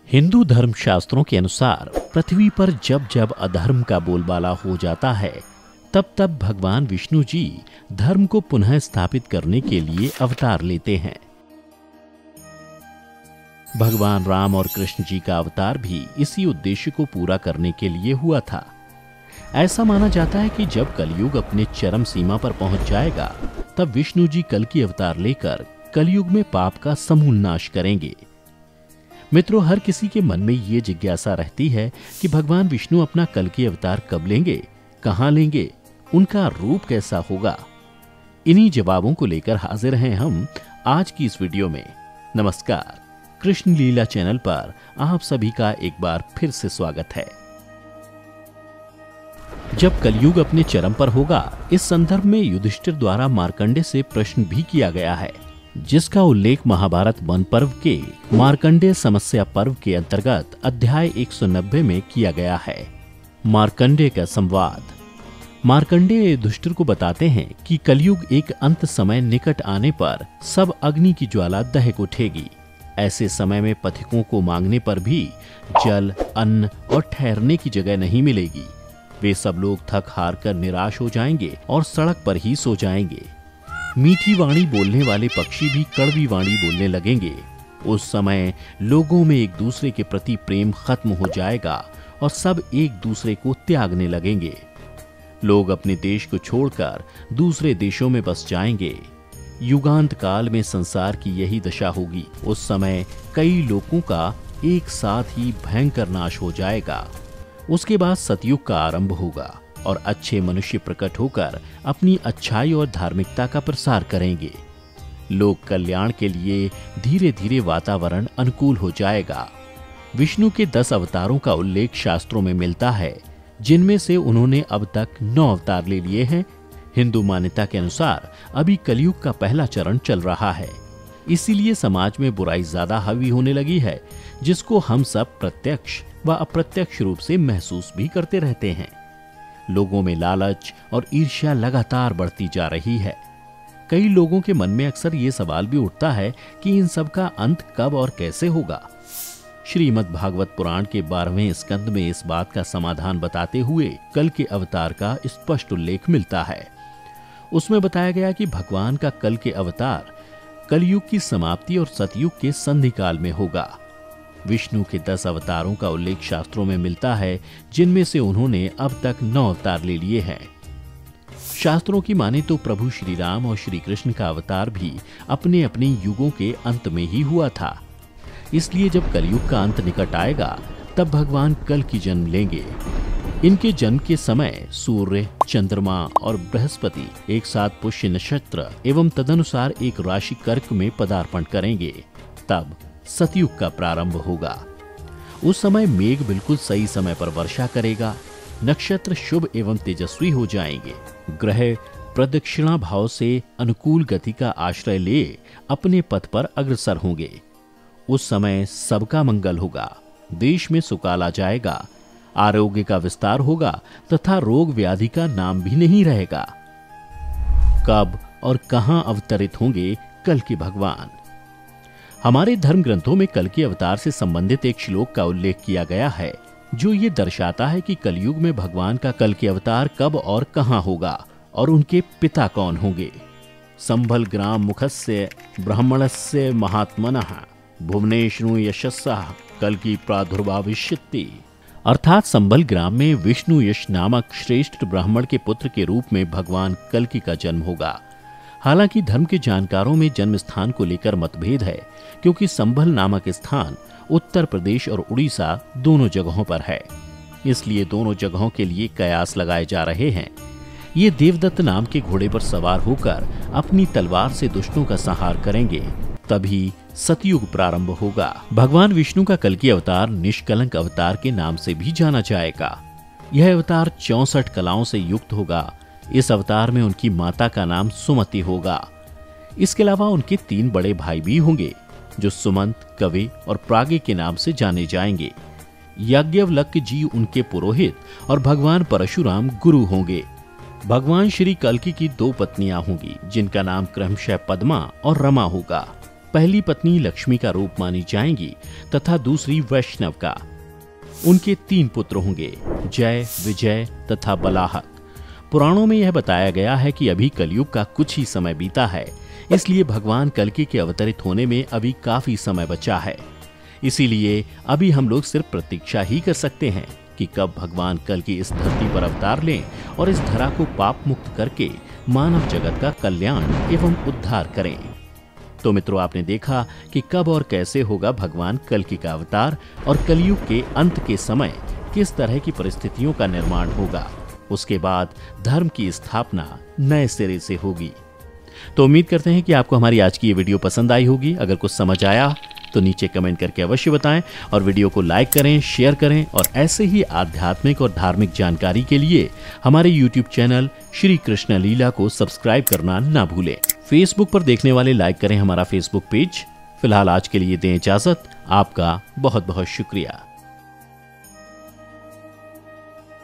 हिंदू धर्म शास्त्रों के अनुसार पृथ्वी पर जब जब अधर्म का बोलबाला हो जाता है तब तब भगवान विष्णु जी धर्म को पुनः स्थापित करने के लिए अवतार लेते हैं। भगवान राम और कृष्ण जी का अवतार भी इसी उद्देश्य को पूरा करने के लिए हुआ था। ऐसा माना जाता है कि जब कलयुग अपने चरम सीमा पर पहुंच जाएगा तब विष्णु जी कल की अवतार लेकर कलयुग में पाप का समूल नाश करेंगे। मित्रों, हर किसी के मन में ये जिज्ञासा रहती है कि भगवान विष्णु अपना कल की अवतार कब लेंगे, कहां लेंगे, उनका रूप कैसा होगा। इन्हीं जवाबों को लेकर हाजिर हैं हम आज की इस वीडियो में। नमस्कार, कृष्ण लीला चैनल पर आप सभी का एक बार फिर से स्वागत है। जब कलयुग अपने चरम पर होगा, इस संदर्भ में युधिष्ठिर द्वारा मार्कंडे से प्रश्न भी किया गया है, जिसका उल्लेख महाभारत वन पर्व के मार्कंडेय समस्या पर्व के अंतर्गत अध्याय 190 में किया गया है। मार्कंडेय का संवाद। मार्कंडेय युधिष्ठिर को बताते हैं कि कलयुग एक अंत समय निकट आने पर सब अग्नि की ज्वाला दहक उठेगी। ऐसे समय में पथिकों को मांगने पर भी जल, अन्न और ठहरने की जगह नहीं मिलेगी। वे सब लोग थक हार कर निराश हो जाएंगे और सड़क पर ही सो जाएंगे। मीठी वाणी बोलने वाले पक्षी भी कड़वी वाणी बोलने लगेंगे। उस समय लोगों में एक दूसरे के प्रति प्रेम खत्म हो जाएगा और सब एक दूसरे को त्यागने लगेंगे। लोग अपने देश को छोड़कर दूसरे देशों में बस जाएंगे। युगांत काल में संसार की यही दशा होगी। उस समय कई लोगों का एक साथ ही भयंकर नाश हो जाएगा। उसके बाद सतयुग का आरंभ होगा और अच्छे मनुष्य प्रकट होकर अपनी अच्छाई और धार्मिकता का प्रसार करेंगे। लोक कल्याण के लिए धीरे धीरे वातावरण अनुकूल हो जाएगा। विष्णु के 10 अवतारों का उल्लेख शास्त्रों में मिलता है, जिनमें से उन्होंने अब तक 9 अवतार ले लिए हैं। हिंदू मान्यता के अनुसार अभी कलयुग का पहला चरण चल रहा है, इसीलिए समाज में बुराई ज्यादा हावी होने लगी है, जिसको हम सब प्रत्यक्ष व अप्रत्यक्ष रूप से महसूस भी करते रहते हैं। लोगों में लालच और ईर्ष्या लगातार बढ़ती जा रही है। कई लोगों के मन में अक्सर ये सवाल भी उठता है कि इन सब का अंत कब और कैसे होगा। श्रीमद् भागवत पुराण के 12वें स्कंद में इस बात का समाधान बताते हुए कल के अवतार का स्पष्ट उल्लेख मिलता है। उसमें बताया गया कि भगवान का कल के अवतार कलयुग की समाप्ति और सतयुग के संधि काल में होगा। विष्णु के 10 अवतारों का उल्लेख शास्त्रों में मिलता है, जिनमें से उन्होंने अब तक 9 अवतार ले लिए हैं। शास्त्रों की माने तो प्रभु श्री राम और श्री कृष्ण का अवतार भी अपने अपने युगों के अंत में ही हुआ था। इसलिए जब कलयुग का अंत निकट आएगा तब भगवान कल की जन्म लेंगे। इनके जन्म के समय सूर्य, चंद्रमा और बृहस्पति एक साथ पुष्य नक्षत्र एवं तदनुसार एक राशि कर्क में पदार्पण करेंगे। तब सतयुग का प्रारंभ होगा। उस समय मेघ बिल्कुल सही समय पर वर्षा करेगा। नक्षत्र शुभ एवं तेजस्वी हो जाएंगे। ग्रह प्रदक्षिणा भाव से अनुकूल गति का आश्रय ले अपने पथ पर अग्रसर होंगे। उस समय सबका मंगल होगा। देश में सुकाल आ जाएगा। आरोग्य का विस्तार होगा तथा रोग व्याधि का नाम भी नहीं रहेगा। कब और कहां अवतरित होंगे कल के भगवान? हमारे धर्म ग्रंथों में कल के अवतार से संबंधित एक श्लोक का उल्लेख किया गया है, जो ये दर्शाता है कि कलयुग में भगवान का कल के अवतार कब और कहां होगा और उनके पिता कौन होंगे। संभल ग्राम मुखस्य ब्राह्मणस्य महात्मनः भुवनेश्नु यशस्सः कल की प्रादुर्भाविष्यति। अर्थात संभल ग्राम में विष्णु यश नामक श्रेष्ठ ब्राह्मण के पुत्र के रूप में भगवान कल्कि का जन्म होगा। हालांकि धर्म के जानकारों में जन्म स्थान को लेकर मतभेद है, क्योंकि संभल नामक स्थान उत्तर प्रदेश और उड़ीसा दोनों जगहों पर है। इसलिए दोनों जगहों के लिए कयास लगाए जा रहे हैं। ये देवदत्त नाम के घोड़े पर सवार होकर अपनी तलवार से दुष्टों का संहार करेंगे, तभी सतयुग प्रारंभ होगा। भगवान विष्णु का कल्कि अवतार निष्कलंक अवतार के नाम से भी जाना जाएगा। यह अवतार 64 कलाओं से युक्त होगा। इस अवतार में उनकी माता का नाम सुमति होगा। इसके अलावा उनके 3 बड़े भाई भी होंगे, जो सुमंत, कवि और प्राज्ञ के नाम से जाने जाएंगे। याज्ञवल्क्य जी उनके पुरोहित और भगवान परशुराम गुरु होंगे। भगवान श्री कल्कि की 2 पत्नियां होंगी, जिनका नाम क्रमशः पद्मा और रमा होगा। पहली पत्नी लक्ष्मी का रूप मानी जाएंगी तथा दूसरी वैष्णव का। उनके 3 पुत्र होंगे, जय, विजय तथा बलाहक। पुराणों में यह बताया गया है कि अभी कलयुग का कुछ ही समय बीता है, इसलिए भगवान कल्कि के अवतरित होने में अभी काफी समय बचा है। इसीलिए अभी हम लोग सिर्फ प्रतीक्षा ही कर सकते हैं कि कब भगवान कल्कि इस धरती पर अवतार लें और इस धरा को पाप मुक्त करके मानव जगत का कल्याण एवं उद्धार करें। तो मित्रों, आपने देखा कि कब और कैसे होगा भगवान कल्कि का अवतार और कलयुग के अंत के समय किस तरह की परिस्थितियों का निर्माण होगा। उसके बाद धर्म की स्थापना नए सिरे से होगी। तो उम्मीद करते हैं कि आपको हमारी आज की ये वीडियो पसंद आई होगी। अगर कुछ समझ आया तो नीचे कमेंट करके अवश्य बताएं और वीडियो को लाइक करें, शेयर करें और ऐसे ही आध्यात्मिक और धार्मिक जानकारी के लिए हमारे YouTube चैनल श्री कृष्ण लीला को सब्सक्राइब करना ना भूलें। फेसबुक पर देखने वाले लाइक करें हमारा फेसबुक पेज। फिलहाल आज के लिए दें इजाजत। आपका बहुत बहुत शुक्रिया।